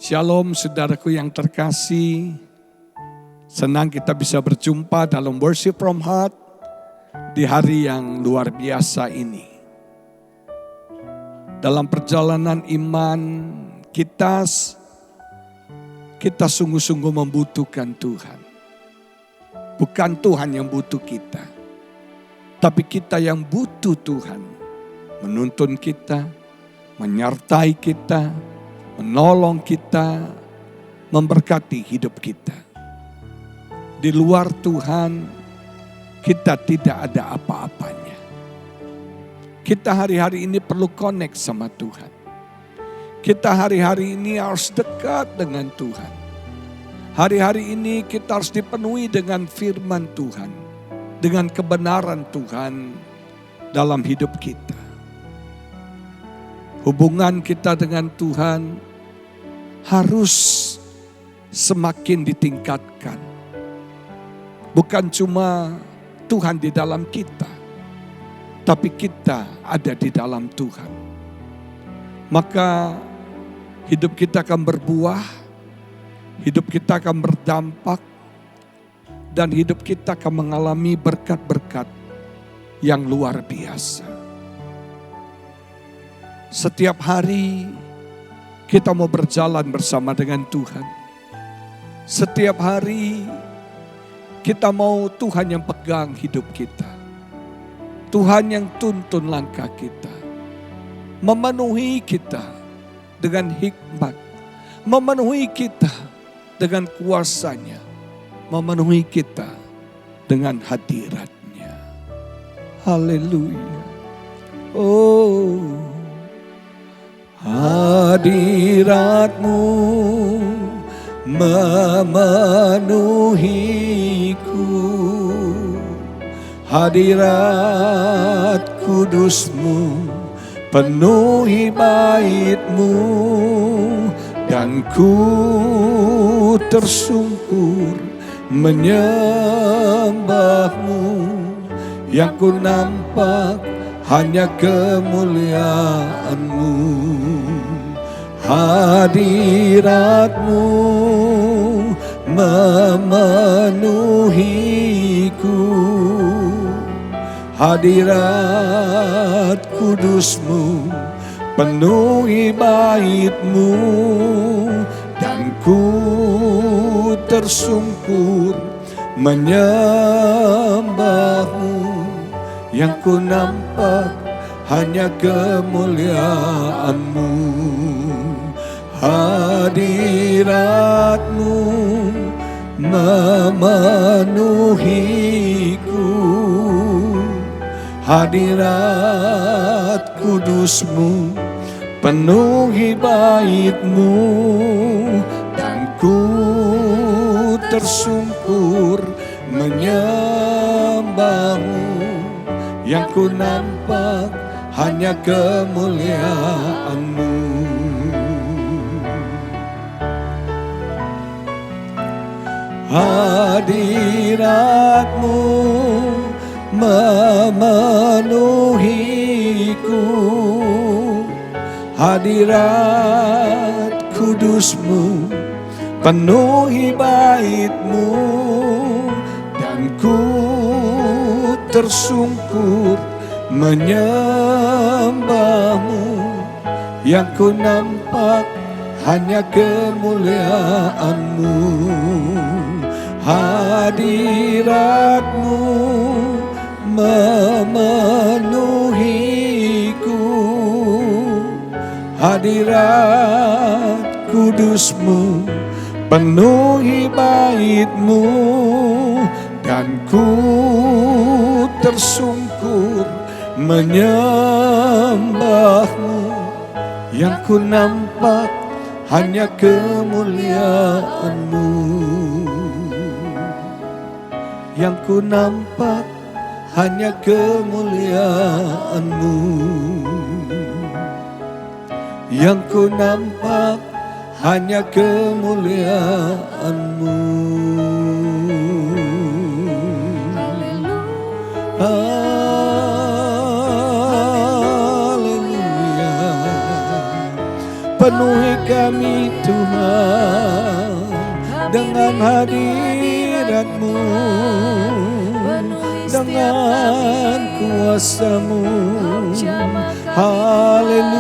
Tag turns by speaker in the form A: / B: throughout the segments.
A: Shalom saudaraku yang terkasih. Senang kita bisa berjumpa dalam worship from heart di hari yang luar biasa ini. Dalam perjalanan iman kita sungguh-sungguh membutuhkan Tuhan. Bukan Tuhan yang butuh kita, tapi kita yang butuh Tuhan. Menuntun kita, menyertai kita, menolong kita, memberkati hidup kita. Di luar Tuhan, kita tidak ada apa-apanya. Kita hari-hari ini perlu connect sama Tuhan. Kita hari-hari ini harus dekat dengan Tuhan. Hari-hari ini kita harus dipenuhi dengan firman Tuhan, dengan kebenaran Tuhan dalam hidup kita. Hubungan kita dengan Tuhan harus semakin ditingkatkan. Bukan cuma Tuhan di dalam kita, tapi kita ada di dalam Tuhan. Maka hidup kita akan berbuah, hidup kita akan berdampak, dan hidup kita akan mengalami berkat-berkat yang luar biasa. Setiap hari kita mau berjalan bersama dengan Tuhan. Setiap hari kita mau Tuhan yang pegang hidup kita. Tuhan yang tuntun langkah kita. Memenuhi kita dengan hikmat. Memenuhi kita dengan kuasanya. Memenuhi kita dengan hadiratnya. Haleluya. Oh, hadirat-Mu memenuhiku, hadirat kudus-Mu penuhi bait-Mu, dan ku tersungkur menyembah-Mu, yang ku nampak hanya kemuliaan-Mu. Hadirat-Mu memenuhiku, hadirat kudus-Mu penuhi bait-Mu, dan ku tersungkur menyembah-Mu, yang ku nampak hanya kemuliaan-Mu. Hadirat-Mu memenuhiku, hadirat kudus-Mu penuhi bait-Mu, dan ku tersungkur menyembah-Mu, yang ku nampak hanya kemuliaan-Mu. Hadirat-Mu memenuhiku, hadirat kudus-Mu penuhi bait-Mu, dan ku tersungkur menyembah-Mu, yang ku nampak hanya kemuliaan-Mu. Hadirat-Mu memenuhiku, hadirat kudus-Mu penuhi bait-Mu, dan ku tersungkur menyembah-Mu, yang ku nampak hanya kemuliaan-Mu, yang ku nampak hanya kemuliaan-Mu, yang ku nampak hanya kemuliaan-Mu. Haleluya. Penuhi kami Tuhan dengan hadirat-Mu, dengan kuasa-Mu. Haleluya.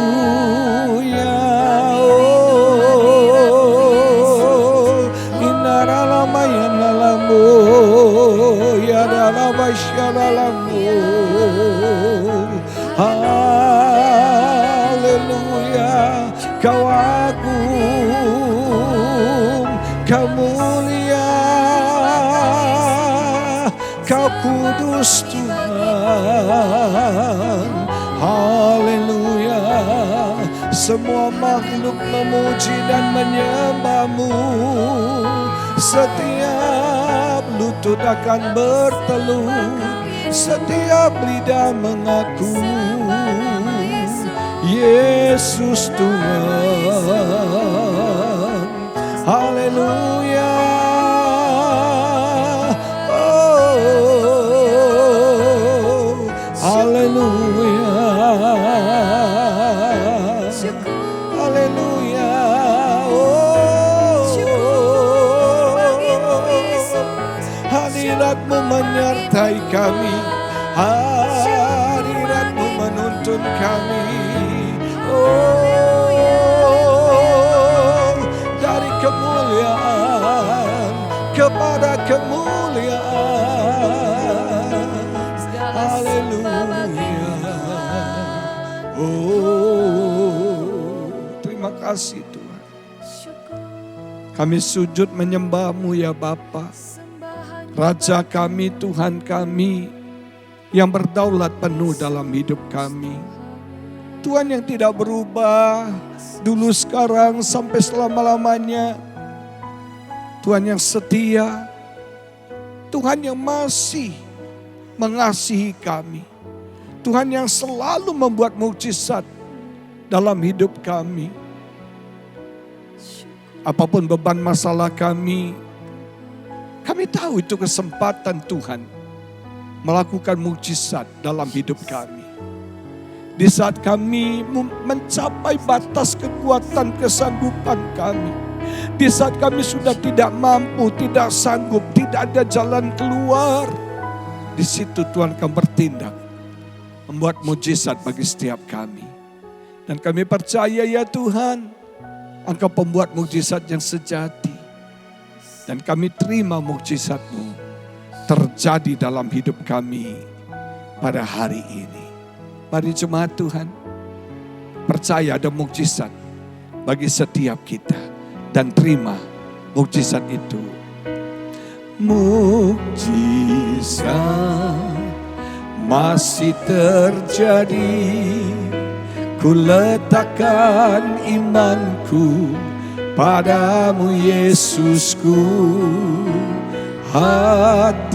A: Inaralamayanalammu yadalabasyalalammu. Haleluya. Kau agung, Kau mulia, Kau kudus Tuhan. Haleluya. Semua makhluk memuji dan menyembah-Mu. Setiap lutut akan bertelut, setiap lidah mengaku Yesus Tuhan. Haleluya. Oh, haleluya. Haleluya. Oh, hadirat-Mu menyertai kami, hadirat-Mu menuntun kami. Oh, dari kemuliaan kepada kemuliaan. Haleluya. Oh, terima kasih Tuhan. Kami sujud menyembah-Mu ya Bapa, Raja kami, Tuhan kami, yang berdaulat penuh dalam hidup kami. Tuhan yang tidak berubah, dulu, sekarang, sampai selama-lamanya. Tuhan yang setia, Tuhan yang masih mengasihi kami. Tuhan yang selalu membuat mukjizat dalam hidup kami. Apapun beban masalah kami tahu itu kesempatan Tuhan melakukan mukjizat dalam hidup kami. Di saat kami mencapai batas kekuatan kesanggupan kami. Di saat kami sudah tidak mampu, tidak sanggup, tidak ada jalan keluar. Di situ Tuhan akan bertindak, membuat mukjizat bagi setiap kami. Dan kami percaya ya Tuhan, Engkau pembuat mukjizat yang sejati. Dan kami terima mukjizat-Mu terjadi dalam hidup kami pada hari ini. Mari jemaat Tuhan, percaya ada mukjizat bagi setiap kita dan terima mukjizat itu. Mukjizat masih terjadi, ku letakkan imanku padamu Yesusku. Hatiku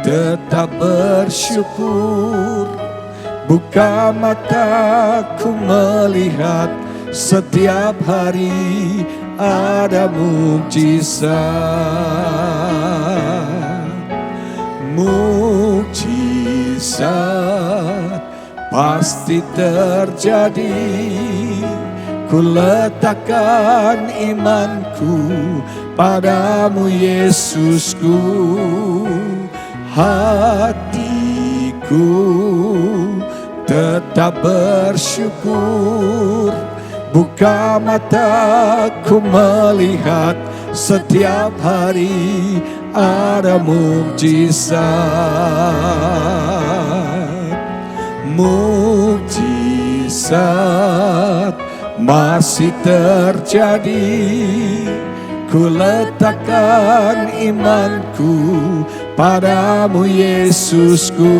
A: tetap bersyukur, buka mataku melihat setiap hari ada mukjizat. Mukjizat pasti terjadi, ku letakkan imanku padamu Yesusku. Hatiku tetap bersyukur, buka mataku melihat setiap hari ada mukjizat. Mukjizat masih terjadi, ku letakkan imanku padamu Yesusku.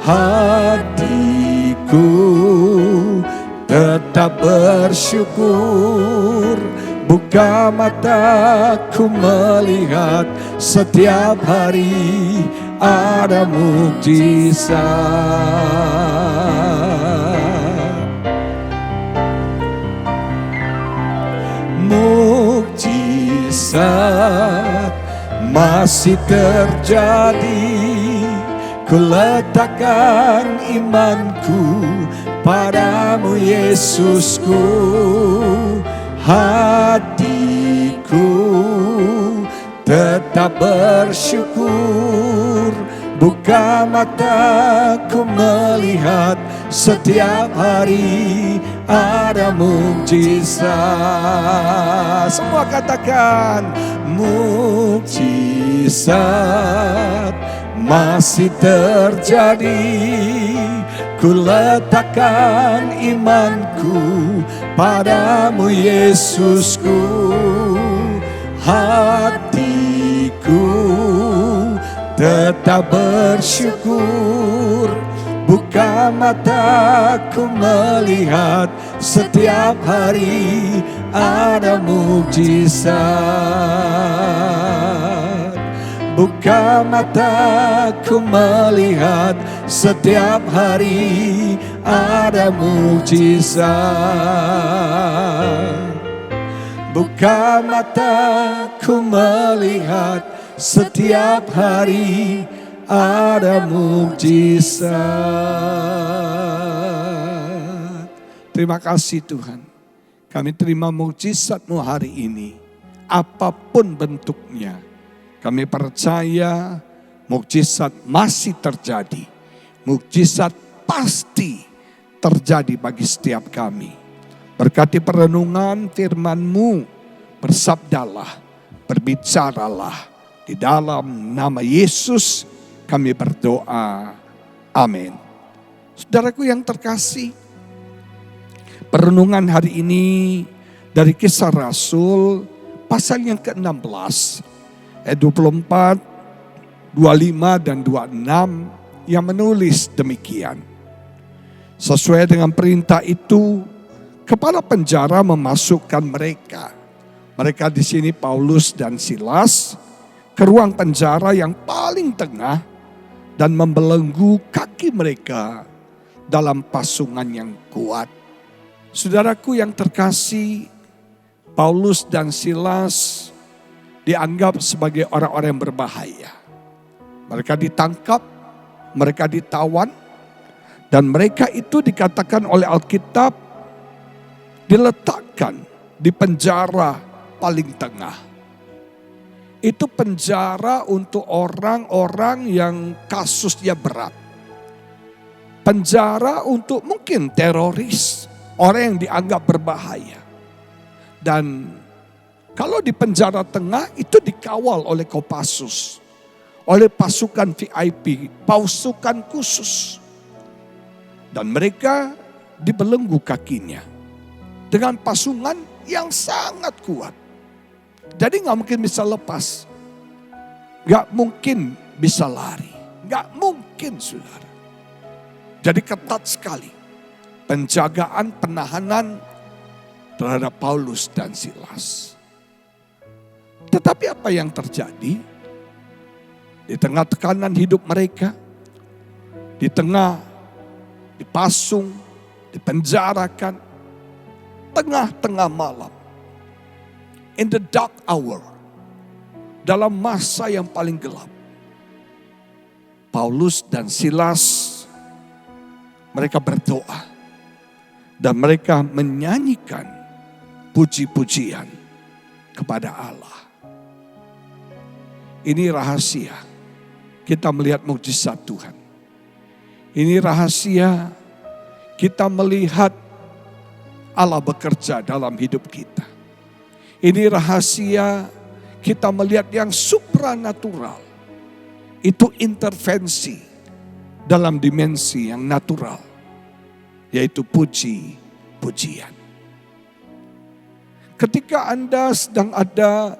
A: Hatiku tetap bersyukur, buka mataku melihat setiap hari ada mukjizat. Mukjizat masih terjadi, ku letakkan imanku padamu Yesusku. Hatiku tetap bersyukur, buka mataku melihat setiap hari ada mukjizat. Semua katakan mukjizat masih terjadi. Ku letakkan imanku padamu Yesusku. Hatiku tetap bersyukur, buka mataku melihat setiap hari ada mukjizat. Buka mataku melihat setiap hari ada mukjizat. Buka mataku melihat setiap hari ada mukjizat. Terima kasih Tuhan. Kami terima mukjizat-Mu hari ini. Apapun bentuknya. Kami percaya mukjizat masih terjadi. Mukjizat pasti terjadi bagi setiap kami. Berkati perenungan firman-Mu, bersabdalah, berbicaralah. Di dalam nama Yesus kami berdoa. Amin. Saudaraku yang terkasih, perenungan hari ini dari Kisah Rasul pasal yang ke-16. Ayat 24, 25 dan 26 yang menulis demikian. Sesuai dengan perintah itu, kepala penjara memasukkan mereka. Mereka di sini Paulus dan Silas ke ruang penjara yang paling tengah dan membelenggu kaki mereka dalam pasungan yang kuat. Saudaraku yang terkasih, Paulus dan Silas dianggap sebagai orang-orang yang berbahaya. Mereka ditangkap, mereka ditawan, dan mereka itu dikatakan oleh Alkitab diletakkan di penjara paling tengah. Itu penjara untuk orang-orang yang kasusnya berat. Penjara untuk mungkin teroris, orang yang dianggap berbahaya. Dan kalau di penjara tengah itu dikawal oleh Kopassus, oleh pasukan VIP, pasukan khusus. Dan mereka dibelenggu kakinya dengan pasungan yang sangat kuat. Jadi gak mungkin bisa lepas, gak mungkin bisa lari, gak mungkin saudara. Jadi ketat sekali penjagaan, penahanan terhadap Paulus dan Silas. Tetapi apa yang terjadi? Di tengah tekanan hidup mereka, di tengah dipasung, dipenjarakan, tengah-tengah malam, in the dark hour, dalam masa yang paling gelap, Paulus dan Silas, mereka berdoa dan mereka menyanyikan puji-pujian kepada Allah. Ini rahasia kita melihat mukjizat Tuhan. Ini rahasia kita melihat Allah bekerja dalam hidup kita. Ini rahasia kita melihat yang supranatural. Itu intervensi dalam dimensi yang natural, yaitu puji-pujian. Ketika Anda sedang ada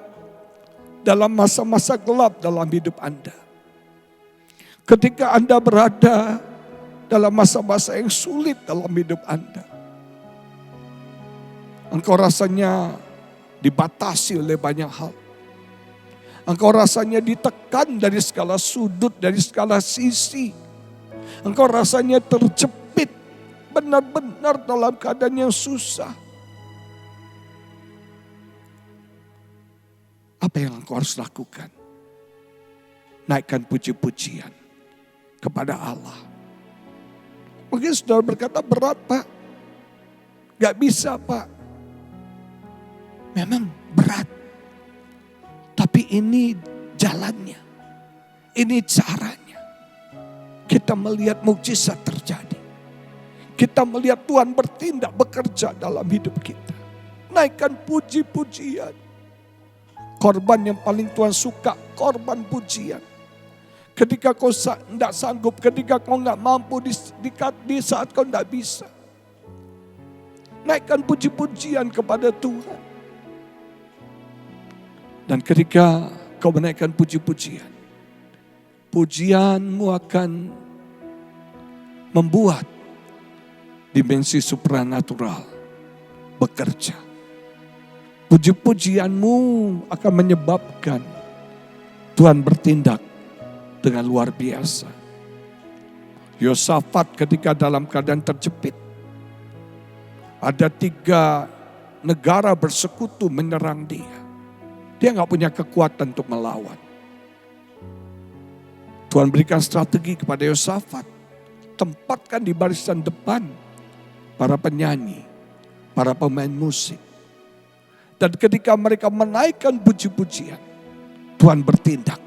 A: dalam masa-masa gelap dalam hidup Anda, ketika Anda berada dalam masa-masa yang sulit dalam hidup Anda, engkau rasanya dibatasi oleh banyak hal. Engkau rasanya ditekan dari segala sudut, dari segala sisi. Engkau rasanya terjepit benar-benar dalam keadaan yang susah. Apa yang engkau harus lakukan? Naikkan puji-pujian. kepada Allah. Mungkin saudara berkata, berat Pak. Gak bisa Pak. Memang berat. Tapi ini jalannya. Ini caranya. Kita melihat mukjizat terjadi. Kita melihat Tuhan bertindak, bekerja dalam hidup kita. Naikkan puji-pujian. Korban yang paling Tuhan suka, korban pujian. Ketika kau tidak sanggup, ketika kau tidak mampu, di saat kau tidak bisa. Naikkan puji-pujian kepada Tuhan. Dan ketika kau menaikkan puji-pujian, pujianmu akan membuat dimensi supranatural bekerja. Puji-pujianmu akan menyebabkan Tuhan bertindak dengan luar biasa. Yosafat ketika dalam keadaan terjepit, ada 3 negara bersekutu menyerang dia. Dia gak punya kekuatan untuk melawan. Tuhan berikan strategi kepada Yosafat. Tempatkan di barisan depan para penyanyi, para pemain musik. Dan ketika mereka menaikkan puji-pujian, Tuhan bertindak.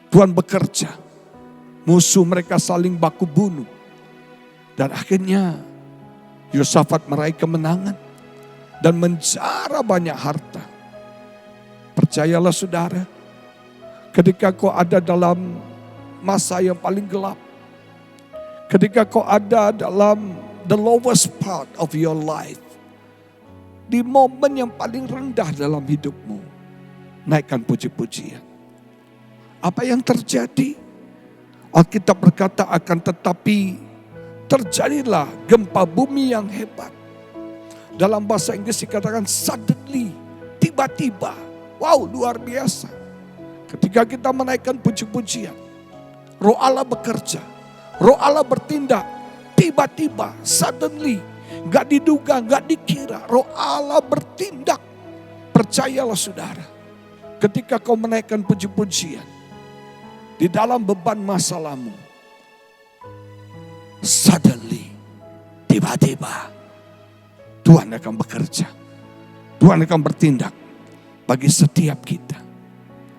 A: Tuhan bekerja. Musuh mereka saling baku bunuh. Dan akhirnya Yosafat meraih kemenangan dan menjara banyak harta. Percayalah saudara, ketika kau ada dalam masa yang paling gelap, ketika kau ada dalam the lowest part of your life, di momen yang paling rendah dalam hidupmu, naikkan puji-pujian. Apa yang terjadi? Alkitab berkata akan tetapi terjadilah gempa bumi yang hebat. Dalam bahasa Inggris dikatakan suddenly, tiba-tiba. Wow, luar biasa. Ketika kita menaikkan puji-pujian, Roh Allah bekerja, Roh Allah bertindak, tiba-tiba, suddenly, gak diduga, gak dikira, Roh Allah bertindak. Percayalah saudara, ketika kau menaikkan puji-pujian, di dalam beban masalahmu, suddenly, tiba-tiba, Tuhan akan bekerja. Tuhan akan bertindak bagi setiap kita.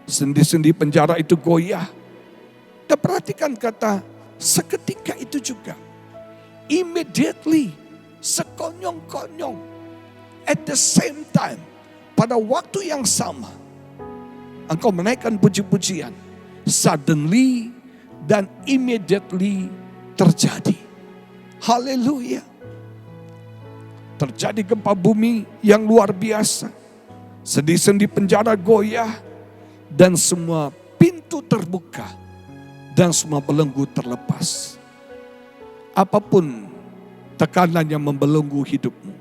A: Sendi-sendi penjara itu goyah. Dan perhatikan kata, seketika itu juga. Immediately, sekonyong-konyong. At the same time, pada waktu yang sama, engkau menaikkan puji-pujian. Suddenly dan immediately terjadi. Haleluya. Terjadi gempa bumi yang luar biasa. Sendi-sendi penjara goyah dan semua pintu terbuka dan semua belenggu terlepas. Apapun tekanan yang membelenggu hidupmu,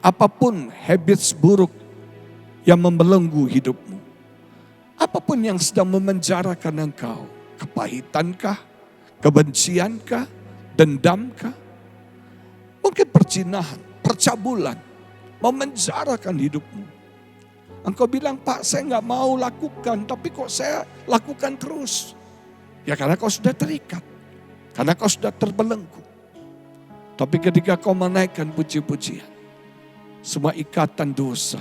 A: apapun habits buruk yang membelenggu hidupmu, apapun yang sedang memenjarakan engkau, kepahitankah, kebenciankah, dendamkah, mungkin perzinahan, percabulan, memenjarakan hidupmu. Engkau bilang, Pak saya gak mau lakukan, tapi kok saya lakukan terus. Ya karena kau sudah terikat, karena kau sudah terbelenggu. Tapi ketika kau menaikkan puji-pujian, semua ikatan dosa,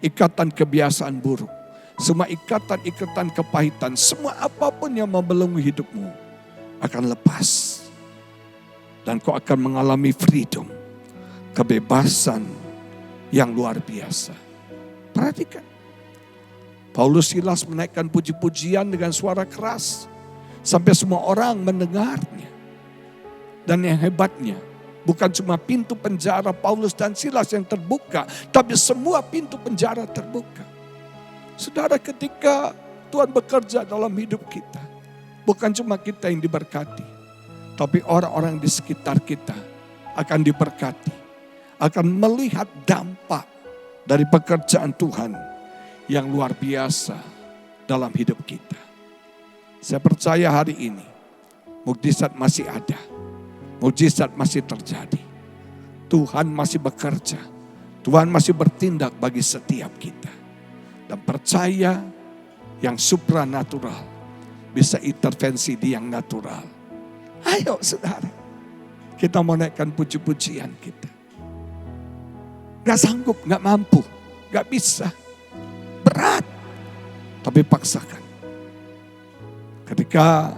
A: ikatan kebiasaan buruk, semua ikatan-ikatan kepahitan, semua apapun yang membelenggu hidupmu akan lepas. Dan kau akan mengalami freedom, kebebasan yang luar biasa. Perhatikan, Paulus Silas menaikkan puji-pujian dengan suara keras sampai semua orang mendengarnya. Dan yang hebatnya, bukan cuma pintu penjara Paulus dan Silas yang terbuka, tapi semua pintu penjara terbuka. Saudara, ketika Tuhan bekerja dalam hidup kita, bukan cuma kita yang diberkati, tapi orang-orang di sekitar kita akan diberkati, akan melihat dampak dari pekerjaan Tuhan yang luar biasa dalam hidup kita. Saya percaya hari ini mukjizat masih ada, mukjizat masih terjadi. Tuhan masih bekerja, Tuhan masih bertindak bagi setiap kita. Dan percaya yang supranatural bisa intervensi di yang natural. Ayo saudara, kita mau naikkan puji-pujian kita. Gak sanggup, gak mampu, gak bisa. Berat, tapi paksakan. Ketika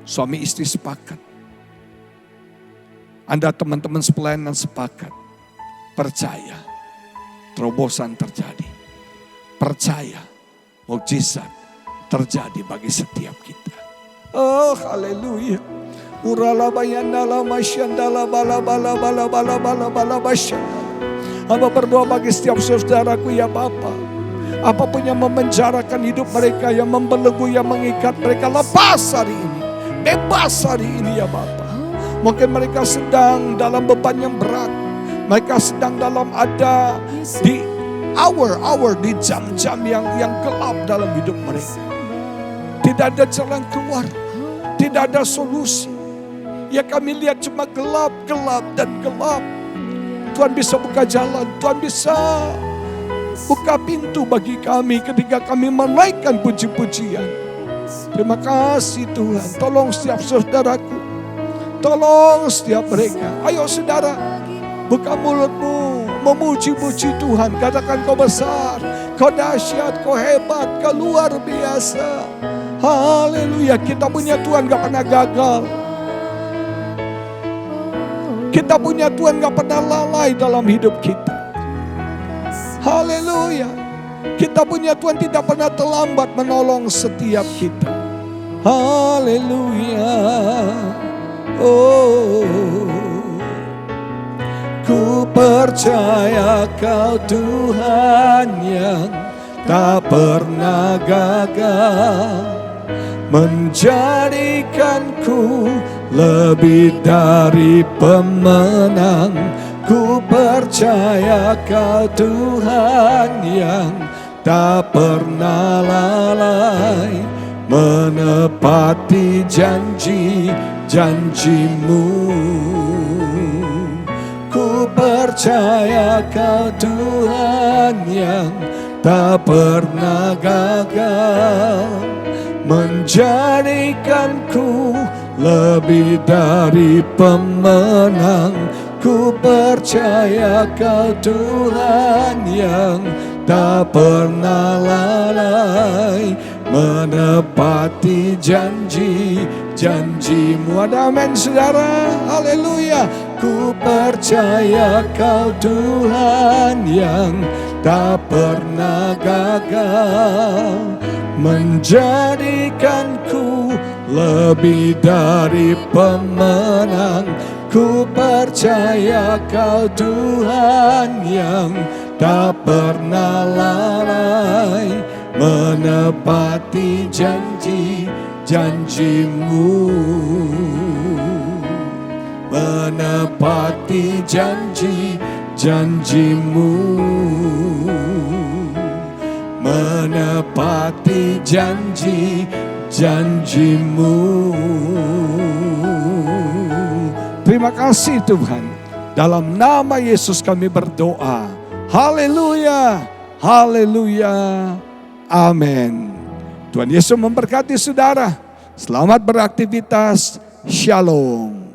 A: suami istri sepakat, Anda teman-teman sepelayanan sepakat, percaya, terobosan terjadi. Percaya, mukjizat terjadi bagi setiap kita. Oh haleluya. Uralabayandala masyandala bala bala bala bala bala bala masyandala. Hamba berdoa bagi setiap saudaraku ya Bapa. Apapun yang memenjarakan hidup mereka, yang membelenggu, yang mengikat mereka, lepas hari ini. Bebas hari ini ya Bapa. Mungkin mereka sedang dalam beban yang berat. Mereka sedang dalam ada di hour di jam-jam yang gelap dalam hidup mereka. Tidak ada jalan keluar. Tidak ada solusi. Ya kami lihat cuma gelap dan gelap. Tuhan bisa buka jalan. Tuhan bisa buka pintu bagi kami ketika kami menaikkan puji-pujian. Terima kasih Tuhan. Tolong setiap saudaraku. Tolong setiap mereka. Ayo saudara, buka mulutmu, memuji-puji Tuhan. Katakan kau besar, kau dahsyat, kau hebat, kau luar biasa. Haleluya, kita punya Tuhan gak pernah gagal. Kita punya Tuhan gak pernah lalai dalam hidup kita. Haleluya, kita punya Tuhan tidak pernah terlambat menolong setiap kita. Haleluya. Oh, ku percaya Kau Tuhan yang tak pernah gagal, menjadikanku lebih dari pemenang. Ku percaya Kau Tuhan yang tak pernah lalai, menepati janji-janjimu. Ku percaya Kau Tuhan yang tak pernah gagal, menjadikanku lebih dari pemenang. Ku percaya Kau Tuhan yang tak pernah lalai, menepati janji-janjimu. Ada amin saudara, haleluya. Ku percaya Kau Tuhan yang tak pernah gagal, menjadikanku lebih dari pemenang. Ku percaya Kau Tuhan yang tak pernah lalai, menepati janji-janjimu, menepati janji-janjimu, menepati janji-janjimu. Terima kasih Tuhan. Dalam nama Yesus kami berdoa. Haleluya, haleluya, amin. Tuhan Yesus memberkati saudara. Selamat beraktivitas. Shalom.